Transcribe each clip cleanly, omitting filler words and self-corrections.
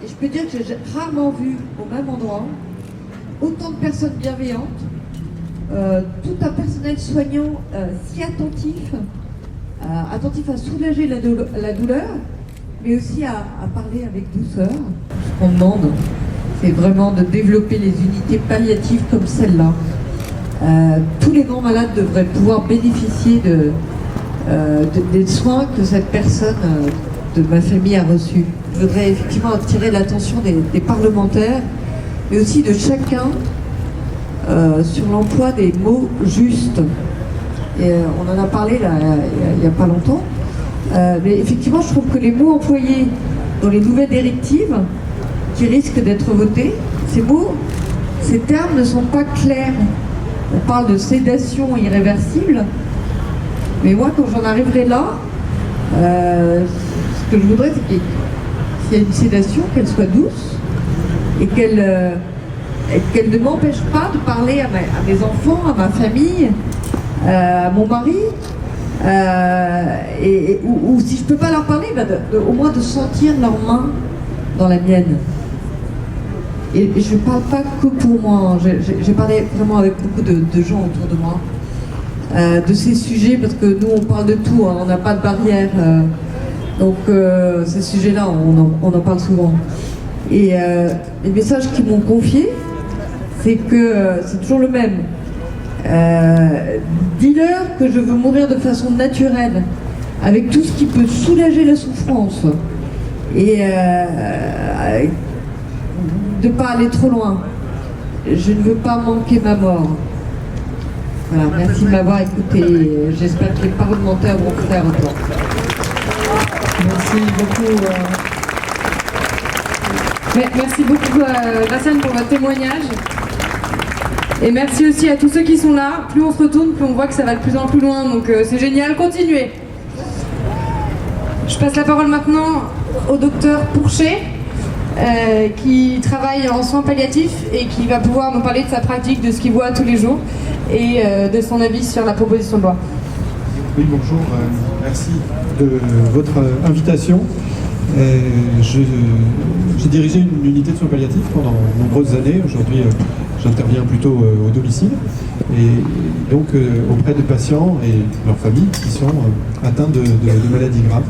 Et je peux dire que j'ai rarement vu au même endroit autant de personnes bienveillantes, tout un personnel soignant si attentif, attentif à soulager la douleur, mais aussi à parler avec douceur. Ce qu'on demande, c'est vraiment de développer les unités palliatives comme celle-là. Tous les grands malades devraient pouvoir bénéficier des soins que cette personne de ma famille a reçus. Je voudrais effectivement attirer l'attention des parlementaires, mais aussi de chacun sur l'emploi des mots justes. Et, on en a parlé là, il n'y a pas longtemps, mais effectivement je trouve que les mots employés dans les nouvelles directives qui risquent d'être votées, ces mots, ces termes ne sont pas clairs. On parle de sédation irréversible, mais moi quand j'en arriverai là, ce que je voudrais c'est qu'il y ait une sédation, qu'elle soit douce et qu'elle ne m'empêche pas de parler à mes enfants, à ma famille, à mon mari, ou si je ne peux pas leur parler, au moins de sentir leurs mains dans la mienne. Et je ne parle pas que pour moi, j'ai parlé vraiment avec beaucoup de gens autour de moi, de ces sujets, parce que nous on parle de tout, hein, on n'a pas de barrière, donc ces sujets-là on en parle souvent. Et les messages qu'ils m'ont confiés, c'est que c'est toujours le même. Dis-leur que je veux mourir de façon naturelle, avec tout ce qui peut soulager la souffrance, et de ne pas aller trop loin. Je ne veux pas manquer ma mort. Voilà, merci de m'avoir écouté. J'espère que les parlementaires vont faire autant. Merci beaucoup. Merci beaucoup, Graciane, pour votre témoignage. Et merci aussi à tous ceux qui sont là. Plus on se retourne, plus on voit que ça va de plus en plus loin. Donc c'est génial, continuez. Je passe la parole maintenant au docteur Pourchet, qui travaille en soins palliatifs et qui va pouvoir nous parler de sa pratique, de ce qu'il voit tous les jours et de son avis sur la proposition de loi. Oui, bonjour, merci de votre invitation. J'ai dirigé une unité de soins palliatifs pendant de nombreuses années. Aujourd'hui, j'interviens plutôt au domicile et donc auprès de patients et leurs familles qui sont atteints de maladies graves.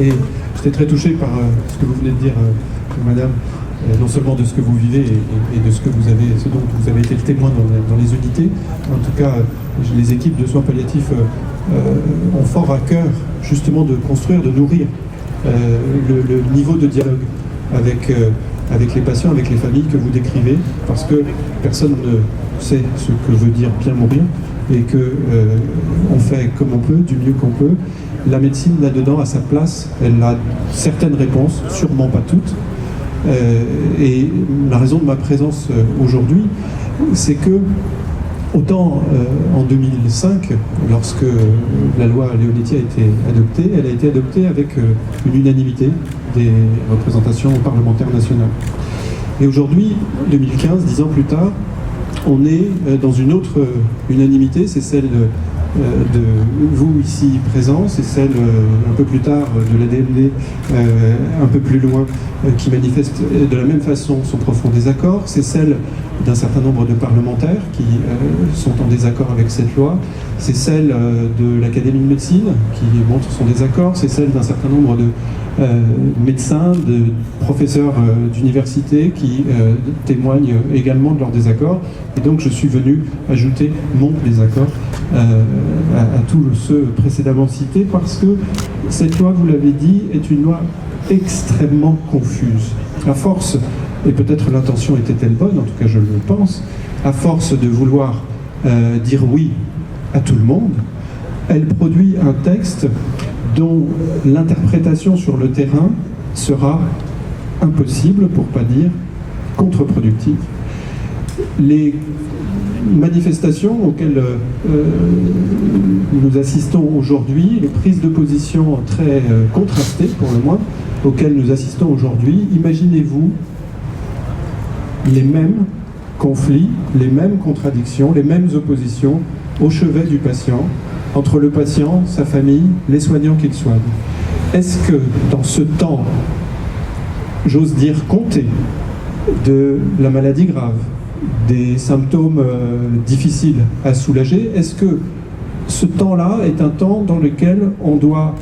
Et j'étais très touché par ce que vous venez de dire, madame, non seulement de ce que vous vivez et de ce dont vous avez été le témoin dans les unités. En tout cas, les équipes de soins palliatifs ont fort à cœur justement de construire, de nourrir le niveau de dialogue avec les patients, avec les familles que vous décrivez, parce que personne ne sait ce que veut dire bien mourir et que on fait comme on peut, du mieux qu'on peut. La médecine là-dedans a sa place, elle a certaines réponses, sûrement pas toutes. Et la raison de ma présence aujourd'hui, c'est que autant en 2005, lorsque la loi Leonetti a été adoptée, elle a été adoptée avec une unanimité des représentations parlementaires nationales. Et aujourd'hui, 2015, 10 ans plus tard, on est dans une autre unanimité, c'est celle de vous ici présents, c'est celle un peu plus tard de l'ADMD, un peu plus loin, qui manifeste de la même façon son profond désaccord, c'est celle d'un certain nombre de parlementaires qui sont en désaccord avec cette loi, c'est celle de l'Académie de médecine qui montre son désaccord, c'est celle d'un certain nombre de médecins, de professeurs d'université qui témoignent également de leur désaccord. Et donc je suis venu ajouter mon désaccord à tous ceux précédemment cités, parce que cette loi, vous l'avez dit, est une loi extrêmement confuse. À force, et peut-être l'intention était-elle bonne, en tout cas je le pense, à force de vouloir dire oui à tout le monde, elle produit un texte dont l'interprétation sur le terrain sera impossible, pour pas dire contre-productive. Les manifestations auxquelles nous assistons aujourd'hui, les prises de position très contrastées pour le moins, auxquelles nous assistons aujourd'hui, imaginez-vous les mêmes conflits, les mêmes contradictions, les mêmes oppositions au chevet du patient, entre le patient, sa famille, les soignants qu'il soigne. Est-ce que dans ce temps j'ose dire, compté de la maladie grave, des symptômes difficiles à soulager, est-ce que ce temps-là est un temps dans lequel on doit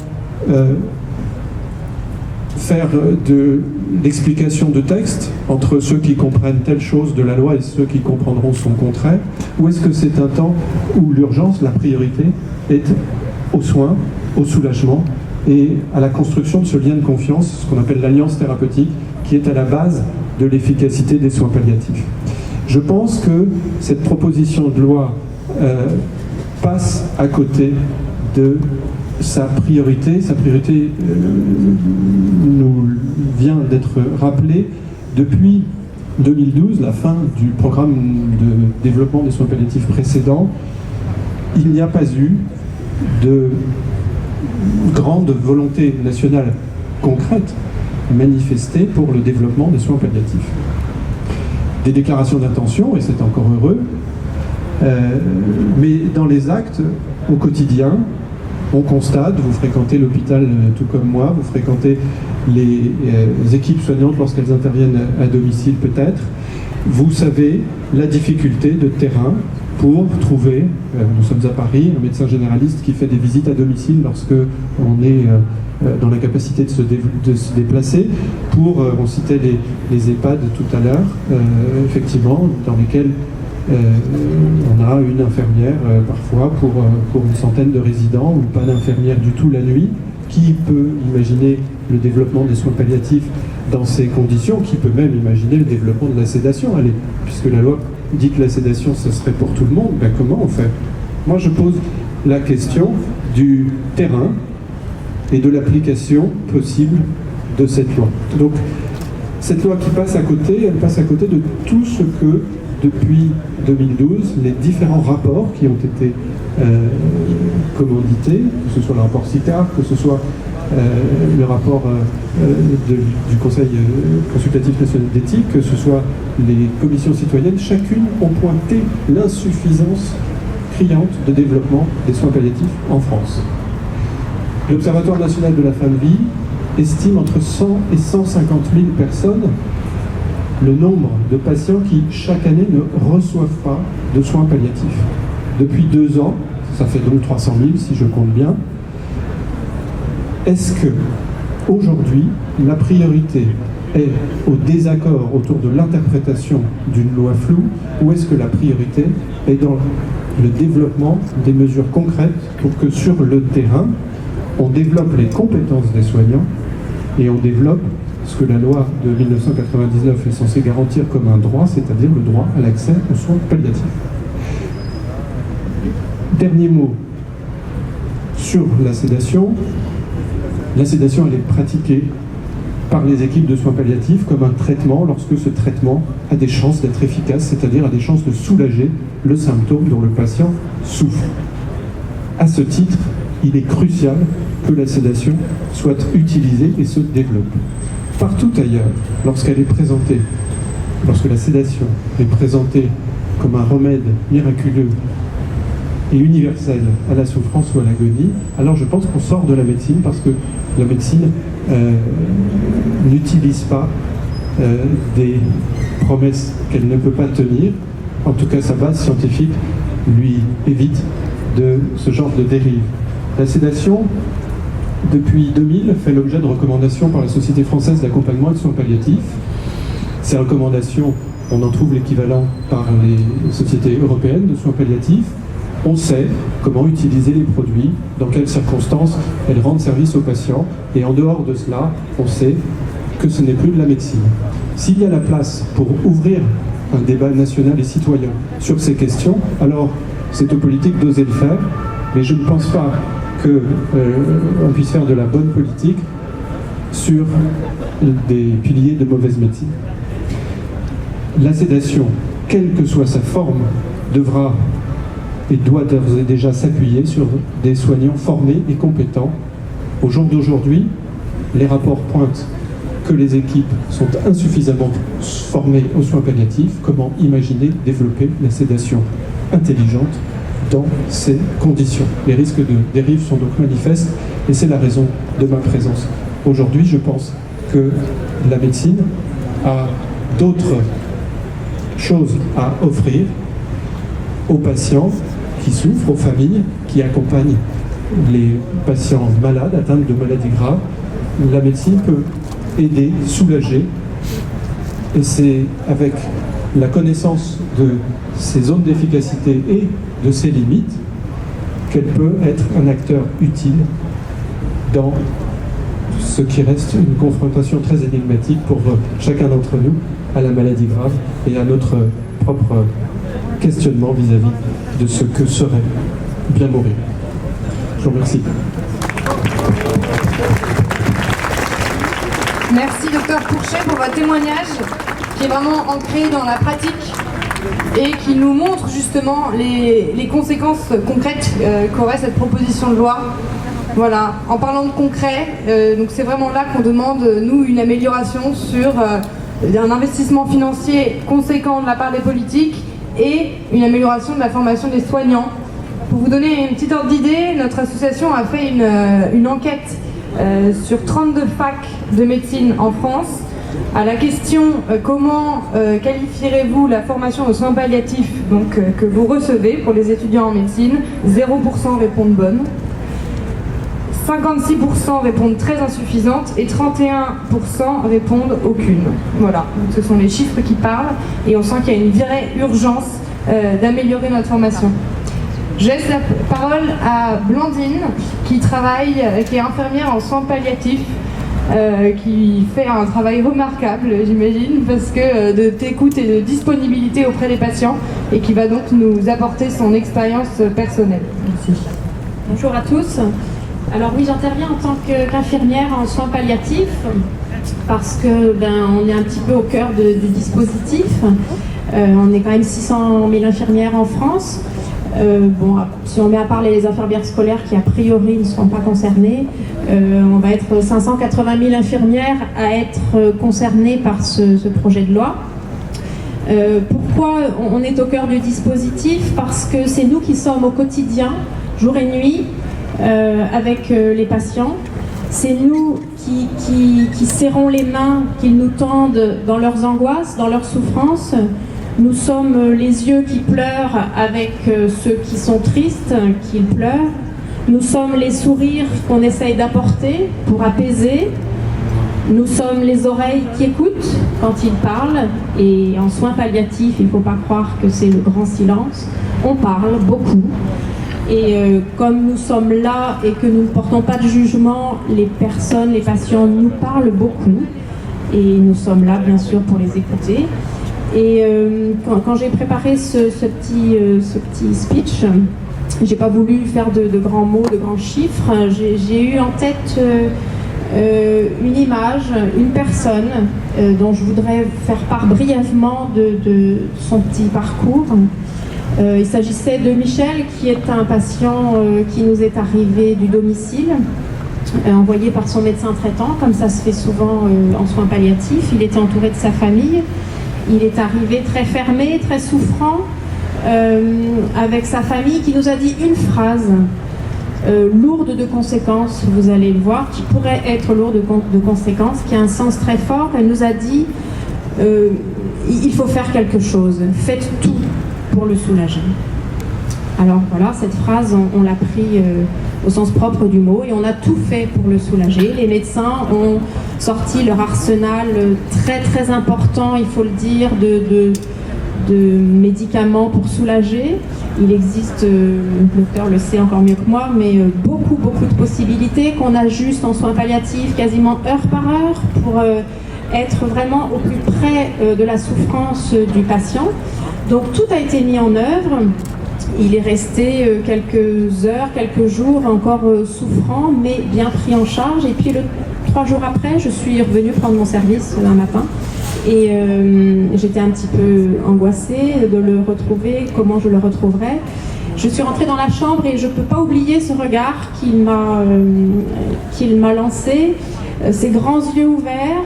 faire de l'explication de texte entre ceux qui comprennent telle chose de la loi et ceux qui comprendront son contraire, ou est-ce que c'est un temps où l'urgence, la priorité, est aux soins, au soulagement et à la construction de ce lien de confiance, ce qu'on appelle l'alliance thérapeutique, qui est à la base de l'efficacité des soins palliatifs. Je pense que cette proposition de loi passe à côté de sa priorité. Sa priorité nous vient d'être rappelée depuis 2012, la fin du programme de développement des soins palliatifs précédent. Il n'y a pas eu de grande volonté nationale concrète manifestée pour le développement des soins palliatifs. Des déclarations d'intention, et c'est encore heureux, mais dans les actes, au quotidien, on constate, vous fréquentez l'hôpital tout comme moi, vous fréquentez les équipes soignantes lorsqu'elles interviennent à domicile peut-être, vous savez la difficulté de terrain pour trouver, nous sommes à Paris, un médecin généraliste qui fait des visites à domicile lorsque on est dans la capacité de se déplacer, pour, on citait les EHPAD tout à l'heure, effectivement, dans lesquels on a une infirmière parfois pour une centaine de résidents, ou pas d'infirmière du tout la nuit. Qui peut imaginer le développement des soins palliatifs dans ces conditions? Qui peut même imaginer le développement de la sédation? Allez, puisque la loi dit que la sédation, ce serait pour tout le monde, ben comment on fait? Moi, je pose la question du terrain et de l'application possible de cette loi. Donc, cette loi qui passe à côté, elle passe à côté de tout ce que, depuis 2012, les différents rapports qui ont été commandités, que ce soit le rapport CITAR, que ce soit le rapport du Conseil consultatif national d'éthique, que ce soit les commissions citoyennes, chacune ont pointé l'insuffisance criante de développement des soins palliatifs en France. L'Observatoire national de la fin de vie estime entre 100 et 150 000 personnes le nombre de patients qui, chaque année, ne reçoivent pas de soins palliatifs. Depuis 2 ans, ça fait donc 300 000 si je compte bien. Est-ce que, aujourd'hui, la priorité est au désaccord autour de l'interprétation d'une loi floue, ou est-ce que la priorité est dans le développement des mesures concrètes pour que sur le terrain, on développe les compétences des soignants et on développe ce que la loi de 1999 est censée garantir comme un droit, c'est-à-dire le droit à l'accès aux soins palliatifs. Dernier mot sur la sédation. La sédation, elle est pratiquée par les équipes de soins palliatifs comme un traitement lorsque ce traitement a des chances d'être efficace, c'est-à-dire a des chances de soulager le symptôme dont le patient souffre. À ce titre, il est crucial que la sédation soit utilisée et se développe. Partout ailleurs, lorsqu'elle est présentée, lorsque la sédation est présentée comme un remède miraculeux et universel à la souffrance ou à l'agonie, alors je pense qu'on sort de la médecine, parce que la médecine n'utilise pas des promesses qu'elle ne peut pas tenir. En tout cas, sa base scientifique lui évite de ce genre de dérive. La sédation, depuis 2000, fait l'objet de recommandations par la Société française d'accompagnement et de soins palliatifs. Ces recommandations, on en trouve l'équivalent par les sociétés européennes de soins palliatifs. On sait comment utiliser les produits, dans quelles circonstances elles rendent service aux patients, et en dehors de cela, on sait que ce n'est plus de la médecine. S'il y a la place pour ouvrir un débat national et citoyen sur ces questions, alors c'est aux politiques d'oser le faire, mais je ne pense pas qu'on puisse faire de la bonne politique sur des piliers de mauvaise médecine. La sédation, quelle que soit sa forme, devra et doit d'ores et déjà s'appuyer sur des soignants formés et compétents. Au jour d'aujourd'hui, les rapports pointent que les équipes sont insuffisamment formées aux soins palliatifs. Comment imaginer développer la sédation intelligente dans ces conditions? Les risques de dérive sont donc manifestes, et c'est la raison de ma présence aujourd'hui. Je pense que la médecine a d'autres choses à offrir aux patients qui souffrent, aux familles qui accompagnent les patients malades, atteints de maladies graves. La médecine peut aider, soulager, et c'est avec la connaissance de ses zones d'efficacité et de ses limites qu'elle peut être un acteur utile dans ce qui reste une confrontation très énigmatique pour chacun d'entre nous à la maladie grave et à notre propre questionnement vis-à-vis de ce que serait bien mourir. Je vous remercie. Merci Dr Pourchet pour votre témoignage qui est vraiment ancré dans la pratique et qui nous montre justement les conséquences concrètes qu'aurait cette proposition de loi. Voilà, en parlant de concret, donc c'est vraiment là qu'on demande, nous, une amélioration sur un investissement financier conséquent de la part des politiques et une amélioration de la formation des soignants. Pour vous donner une petite ordre d'idée, notre association a fait une enquête sur 32 facs de médecine en France à la question comment qualifierez-vous la formation aux soins palliatifs donc, que vous recevez pour les étudiants en médecine. 0% répondent bonne, 56% répondent très insuffisante et 31% répondent aucune. Voilà, donc ce sont les chiffres qui parlent et on sent qu'il y a une vraie urgence d'améliorer notre formation. Je laisse la parole à Blandine qui est infirmière en soins palliatifs, qui fait un travail remarquable, j'imagine, parce que d'écoute et de disponibilité auprès des patients et qui va donc nous apporter son expérience personnelle. Merci. Bonjour à tous. Alors oui, j'interviens en tant qu'infirmière en soins palliatifs parce que on est un petit peu au cœur du dispositif. On est quand même 600 000 infirmières en France. Si on met à part les infirmières scolaires qui a priori ne seront pas concernées, on va être 580 000 infirmières à être concernées par ce projet de loi. Pourquoi on est au cœur du dispositif? Parce que c'est nous qui sommes au quotidien, jour et nuit, avec les patients. C'est nous qui serrons les mains, qu'ils nous tendent dans leurs angoisses, dans leurs souffrances. Nous sommes les yeux qui pleurent avec ceux qui sont tristes, qui pleurent. Nous sommes les sourires qu'on essaye d'apporter pour apaiser. Nous sommes les oreilles qui écoutent quand ils parlent. Et en soins palliatifs, il ne faut pas croire que c'est le grand silence. On parle beaucoup. Et comme nous sommes là et que nous ne portons pas de jugement, les patients nous parlent beaucoup. Et nous sommes là, bien sûr, pour les écouter. Et quand j'ai préparé ce petit speech, j'ai pas voulu faire de grands mots, de grands chiffres. J'ai eu en tête une image, une personne dont je voudrais faire part brièvement de son petit parcours. Il s'agissait de Michel, qui est un patient qui nous est arrivé du domicile, envoyé par son médecin traitant, comme ça se fait souvent en soins palliatifs. Il était entouré de sa famille. Il est arrivé très fermé, très souffrant, avec sa famille, qui nous a dit une phrase lourde de conséquences, vous allez le voir, qui pourrait être lourde de conséquences, qui a un sens très fort. Elle nous a dit il faut faire quelque chose, faites tout pour le soulager. Alors voilà, cette phrase, on l'a pris au sens propre du mot et on a tout fait pour le soulager. Les médecins ont sorti leur arsenal très très important, il faut le dire, de médicaments pour soulager. Il existe, le docteur le sait encore mieux que moi, mais beaucoup de possibilités qu'on ajuste en soins palliatifs quasiment heure par heure pour être vraiment au plus près de la souffrance du patient. Donc tout a été mis en œuvre. Il est resté quelques heures, quelques jours encore souffrant, mais bien pris en charge. Et puis 3 jours après, je suis revenue prendre mon service un matin. Et j'étais un petit peu angoissée de le retrouver, comment je le retrouverais. Je suis rentrée dans la chambre et je ne peux pas oublier ce regard qu'il m'a lancé, ses grands yeux ouverts,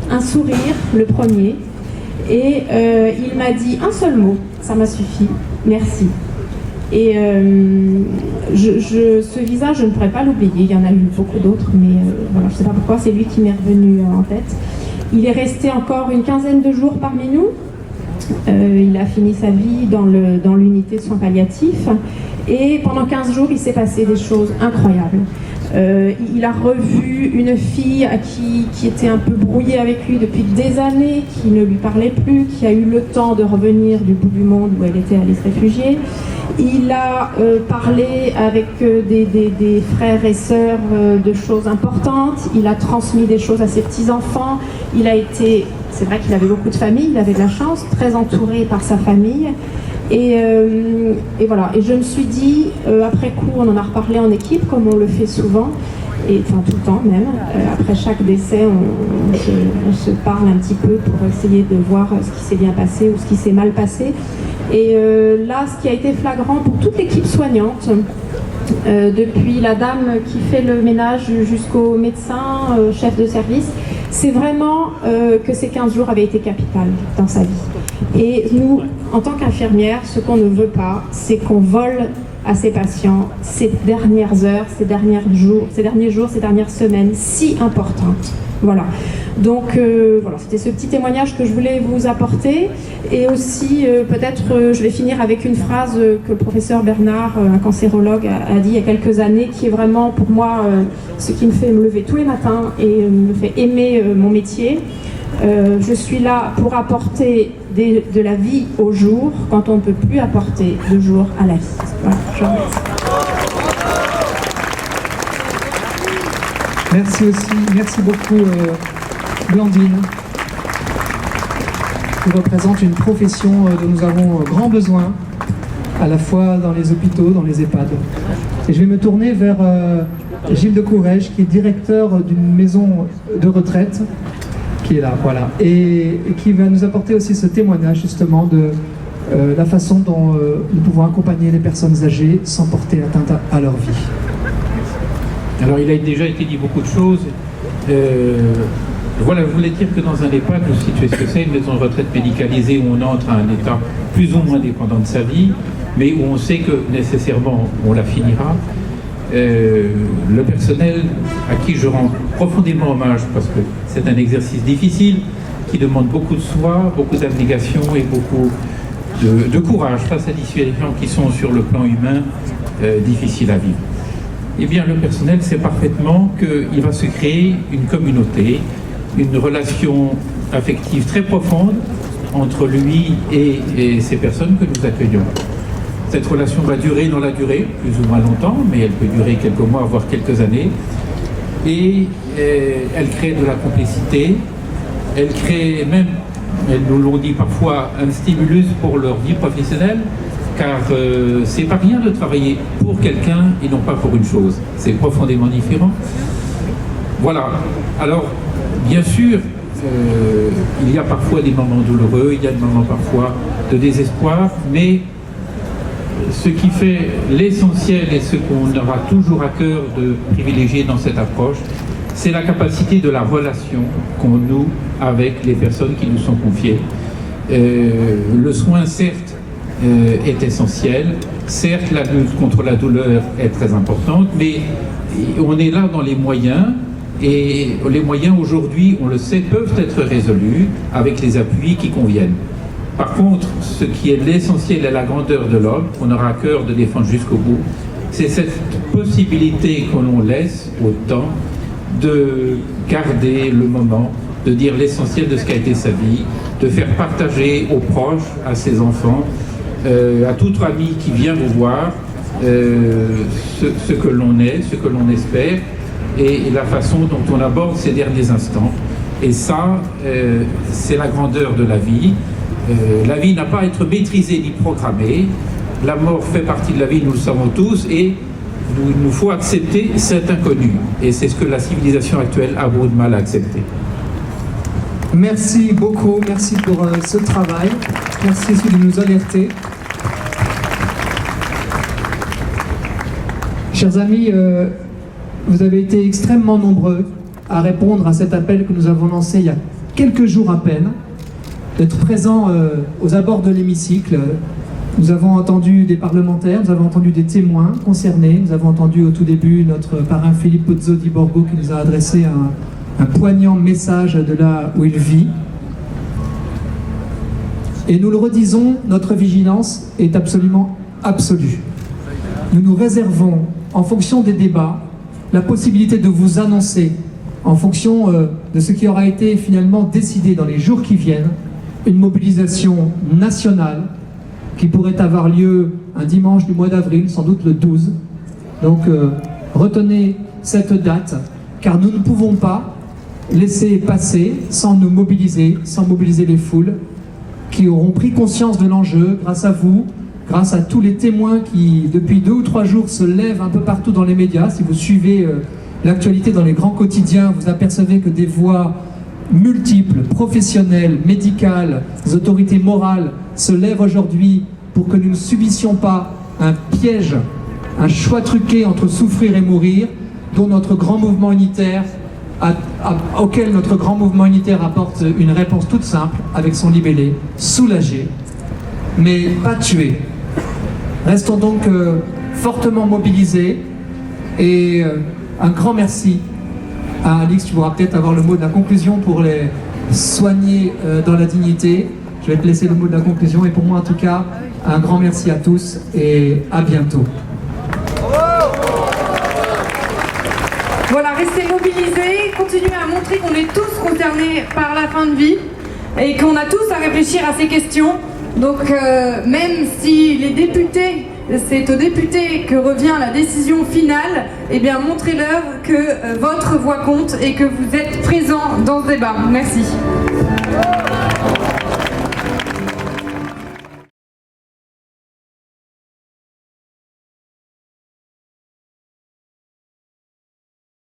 un sourire, le premier. Et il m'a dit un seul mot, ça m'a suffi, merci. Et ce visage, je ne pourrais pas l'oublier. Il y en a eu beaucoup d'autres, mais voilà, je ne sais pas pourquoi, c'est lui qui m'est revenu en tête. Il est resté encore une quinzaine de jours parmi nous. Il a fini sa vie dans l'unité de soins palliatifs. Et pendant 15 jours, il s'est passé des choses incroyables. Il a revu une fille qui était un peu brouillée avec lui depuis des années, qui ne lui parlait plus, qui a eu le temps de revenir du bout du monde où elle était allée se réfugier. Il a parlé avec des frères et sœurs de choses importantes. Il a transmis des choses à ses petits-enfants. Il a été, c'est vrai qu'il avait beaucoup de famille, il avait de la chance, très entouré par sa famille. Et voilà, et je me suis dit, après coup, on en a reparlé en équipe, comme on le fait souvent, et enfin tout le temps même. Après chaque décès, on se parle un petit peu pour essayer de voir ce qui s'est bien passé ou ce qui s'est mal passé. Et là, ce qui a été flagrant pour toute l'équipe soignante, depuis la dame qui fait le ménage jusqu'au médecin, chef de service, c'est vraiment que ces 15 jours avaient été capitaux dans sa vie. Et nous, en tant qu'infirmières, ce qu'on ne veut pas, c'est qu'on vole à ses patients ces dernières heures, ces derniers jours, ces dernières semaines si importantes. Voilà. Donc voilà, c'était ce petit témoignage que je voulais vous apporter. Et aussi, peut-être, je vais finir avec une phrase que le professeur Bernard, un cancérologue, a dit il y a quelques années, qui est vraiment pour moi ce qui me fait me lever tous les matins et me fait aimer mon métier. Je suis là pour apporter de la vie au jour quand on ne peut plus apporter de jour à la vie. Voilà, je vous remercie. Merci aussi, merci beaucoup Blandine, qui représente une profession dont nous avons grand besoin, à la fois dans les hôpitaux, dans les EHPAD. Et je vais me tourner vers Gilles de Courrèges, qui est directeur d'une maison de retraite, qui est là, voilà, et qui va nous apporter aussi ce témoignage justement de la façon dont nous pouvons accompagner les personnes âgées sans porter atteinte à leur vie. Alors il a déjà été dit beaucoup de choses. Voilà, je voulais dire que dans un EHPAD, vous situez ce que c'est, une maison de retraite médicalisée où on entre à un état plus ou moins dépendant de sa vie, mais où on sait que nécessairement on la finira. Le personnel à qui je rends profondément hommage, parce que c'est un exercice difficile, qui demande beaucoup de soi, beaucoup d'abnégation et beaucoup de courage face à des situations qui sont sur le plan humain difficiles à vivre. Eh bien, le personnel sait parfaitement qu'il va se créer une communauté, une relation affective très profonde entre lui et ces personnes que nous accueillons. Cette relation va durer dans la durée, plus ou moins longtemps, mais elle peut durer quelques mois, voire quelques années. Et elle crée de la complicité, elle crée même, elles nous l'ont dit parfois, un stimulus pour leur vie professionnelle, car c'est pas rien de travailler pour quelqu'un et non pas pour une chose. C'est profondément différent. Voilà. Alors, bien sûr, il y a parfois des moments douloureux, il y a des moments parfois de désespoir, mais ce qui fait l'essentiel et ce qu'on aura toujours à cœur de privilégier dans cette approche, c'est la capacité de la relation qu'on noue avec les personnes qui nous sont confiées. Le soin, certes, est essentiel. Certes, la lutte contre la douleur est très importante, mais on est là dans les moyens, et les moyens aujourd'hui, on le sait, peuvent être résolus avec les appuis qui conviennent. Par contre, ce qui est l'essentiel et la grandeur de l'homme, qu'on aura à cœur de défendre jusqu'au bout, c'est cette possibilité que l'on laisse au temps de garder le moment, de dire l'essentiel de ce qu'a été sa vie, de faire partager aux proches, à ses enfants, à tout ami qui vient vous voir, ce que l'on est, ce que l'on espère, et la façon dont on aborde ces derniers instants. Et ça, c'est la grandeur de la vie. La vie n'a pas à être maîtrisée ni programmée. La mort fait partie de la vie, nous le savons tous, et il nous faut accepter cet inconnu. Et c'est ce que la civilisation actuelle a beaucoup de mal à accepter. Merci beaucoup, merci pour ce travail. Merci aussi de nous alerter. Chers amis, vous avez été extrêmement nombreux à répondre à cet appel que nous avons lancé il y a quelques jours à peine, d'être présents aux abords de l'hémicycle, Nous avons entendu des parlementaires, nous avons entendu des témoins concernés, nous avons entendu au tout début notre parrain Philippe Pozzo di Borgo qui nous a adressé un poignant message de là où il vit. Et nous le redisons, notre vigilance est absolument absolue. Nous nous réservons, en fonction des débats, la possibilité de vous annoncer, en fonction de ce qui aura été finalement décidé dans les jours qui viennent, une mobilisation nationale qui pourrait avoir lieu un dimanche du mois d'avril, sans doute le 12. Donc retenez cette date, car nous ne pouvons pas laisser passer sans nous mobiliser, sans mobiliser les foules qui auront pris conscience de l'enjeu grâce à vous, grâce à tous les témoins qui, depuis 2 ou 3 jours, se lèvent un peu partout dans les médias. Si vous suivez l'actualité dans les grands quotidiens, vous apercevez que des voix multiples, professionnelles, médicales, des autorités morales se lèvent aujourd'hui pour que nous ne subissions pas un piège, un choix truqué entre souffrir et mourir, dont notre grand mouvement unitaire auquel notre grand mouvement unitaire apporte une réponse toute simple avec son libellé: soulager, mais pas tuer. Restons donc fortement mobilisés et un grand merci à Alix. Tu pourras peut-être avoir le mot de la conclusion pour les soigner dans la dignité. Je vais te laisser le mot de la conclusion et pour moi en tout cas, un grand merci à tous et à bientôt. Voilà, restez mobilisés, continuez à montrer qu'on est tous concernés par la fin de vie et qu'on a tous à réfléchir à ces questions. Donc même si les députés, c'est aux députés que revient la décision finale, eh bien montrez-leur que votre voix compte et que vous êtes présents dans ce débat. Merci.